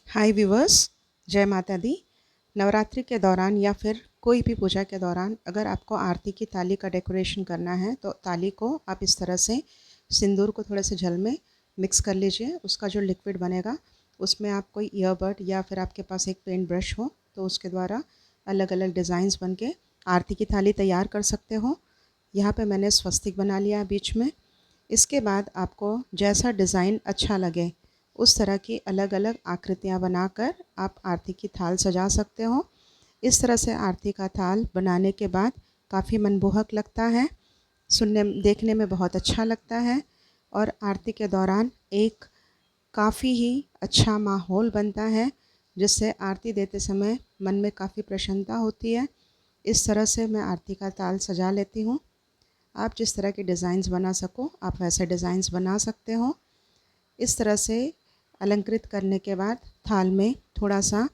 हाय viewers, जय माता दी। नवरात्रि के दौरान या फिर कोई भी पूजा के दौरान अगर आपको आरती की थाली का डेकोरेशन करना है तो थाली को आप इस तरह से सिंदूर को थोड़े से जल में मिक्स कर लीजिए। उसका जो लिक्विड बनेगा उसमें आप कोई ईयरबड या फिर आपके पास एक पेंट ब्रश हो तो उसके द्वारा अलग अलग डिज़ाइंस बन के आरती की थाली तैयार कर सकते हो। यहाँ पे मैंने स्वस्तिक बना लिया बीच में। इसके बाद आपको जैसा डिज़ाइन अच्छा लगे उस तरह की अलग अलग आकृतियाँ बनाकर आप आरती की थाल सजा सकते हो। इस तरह से आरती का थाल बनाने के बाद काफ़ी मनमोहक लगता है, सुनने देखने में बहुत अच्छा लगता है और आरती के दौरान एक काफ़ी ही अच्छा माहौल बनता है, जिससे आरती देते समय मन में काफ़ी प्रसन्नता होती है। इस तरह से मैं आरती का थाल सजा लेती हूँ। आप जिस तरह के डिज़ाइंस बना सको आप वैसे डिज़ाइंस बना सकते हो। इस तरह से अलंकृत करने के बाद थाल में थोड़ा सा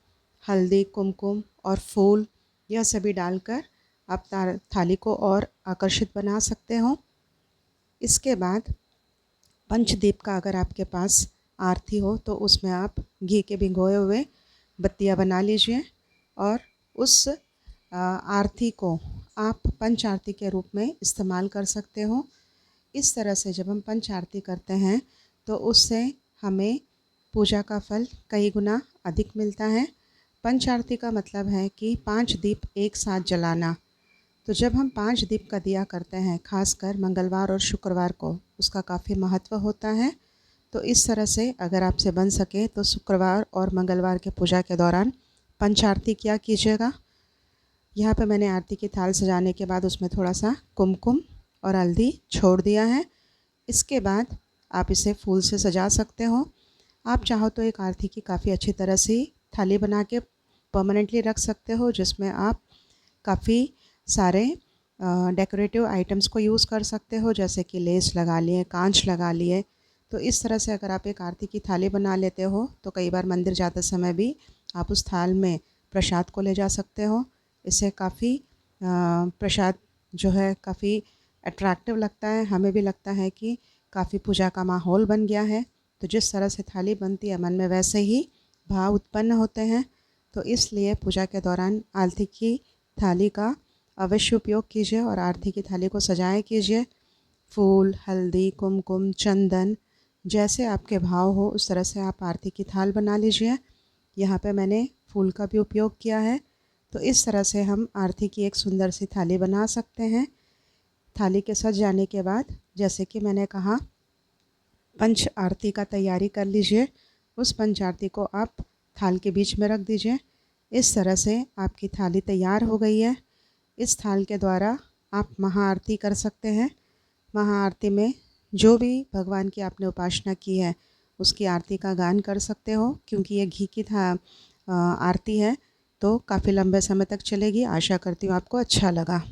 हल्दी, कुमकुम और फूल यह सभी डालकर आप थाली को और आकर्षित बना सकते हो। इसके बाद पंचदीप का अगर आपके पास आरती हो तो उसमें आप घी के भिगोए हुए बत्तियां बना लीजिए और उस आरती को आप पंच आरती के रूप में इस्तेमाल कर सकते हो। इस तरह से जब हम पंच आरती करते हैं तो उससे हमें पूजा का फल कई गुना अधिक मिलता है। पंच आरती का मतलब है कि 5 दीप एक साथ जलाना। तो जब हम 5 दीप का दिया करते हैं, खासकर मंगलवार और शुक्रवार को, उसका काफ़ी महत्व होता है। तो इस तरह से अगर आपसे बन सके तो शुक्रवार और मंगलवार के पूजा के दौरान पंच आरती किया कीजिएगा। यहाँ पे मैंने आरती की थाल सजाने के बाद उसमें थोड़ा सा कुमकुम और हल्दी छोड़ दिया है। इसके बाद आप इसे फूल से सजा सकते हो। आप चाहो तो एक आरती की काफ़ी अच्छी तरह से थाली बना के परमानेंटली रख सकते हो, जिसमें आप काफ़ी सारे डेकोरेटिव आइटम्स को यूज़ कर सकते हो, जैसे कि लेस लगा लिए, कांच लगा लिए। तो इस तरह से अगर आप एक आरती की थाली बना लेते हो तो कई बार मंदिर जाते समय भी आप उस थाल में प्रसाद को ले जा सकते हो। इससे काफ़ी प्रसाद जो है काफ़ी अट्रैक्टिव लगता है। हमें भी लगता है कि काफ़ी पूजा का माहौल बन गया है। तो जिस तरह से थाली बनती है मन में वैसे ही भाव उत्पन्न होते हैं। तो इसलिए पूजा के दौरान आरती की थाली का अवश्य उपयोग कीजिए और आरती की थाली को सजाएं कीजिए। फूल, हल्दी, कुमकुम, चंदन जैसे आपके भाव हो उस तरह से आप आरती की थाल बना लीजिए। यहाँ पे मैंने फूल का भी उपयोग किया है। तो इस तरह से हम आरती की एक सुंदर सी थाली बना सकते हैं। थाली के सज जाने के बाद जैसे कि मैंने कहा पंच आरती का तैयारी कर लीजिए। उस पंच आरती को आप थाल के बीच में रख दीजिए। इस तरह से आपकी थाली तैयार हो गई है। इस थाल के द्वारा आप महाआरती कर सकते हैं। महाआरती में जो भी भगवान की आपने उपासना की है उसकी आरती का गान कर सकते हो, क्योंकि ये घी की आरती है तो काफ़ी लंबे समय तक चलेगी। आशा करती हूँ आपको अच्छा लगा।